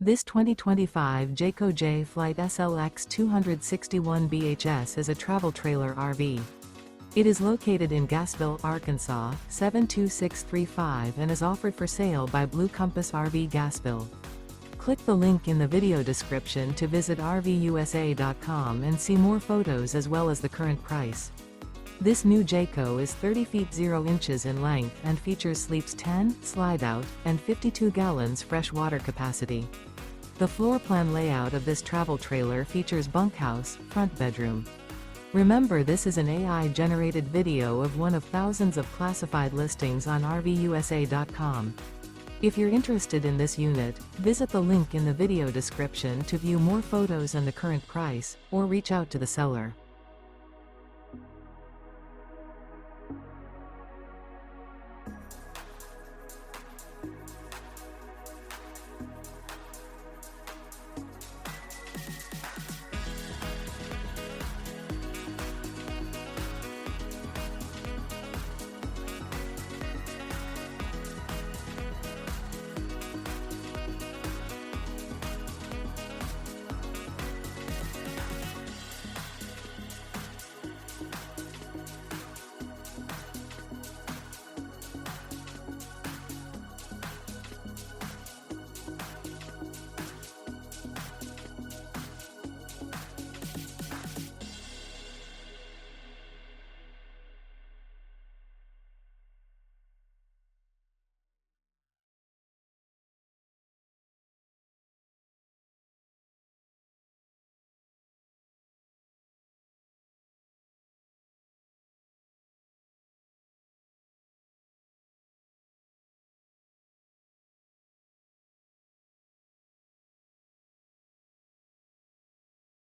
This 2025 Jayco Jay Flight SLX 261 BHS is a travel trailer RV. It is located in Gassville, Arkansas, 72635 and is offered for sale by Blue Compass RV Gassville. Click the link in the video description to visit RVUSA.com and see more photos as well as the current price. This new Jayco is 30 feet 0 inches in length and features sleeps 10, Slideout, and 52 gallons fresh water capacity. The floor plan layout of this travel trailer features bunkhouse, front bedroom. Remember, this is an AI-generated video of one of thousands of classified listings on RVUSA.com. If you're interested in this unit, visit the link in the video description to view more photos and the current price, or reach out to the seller.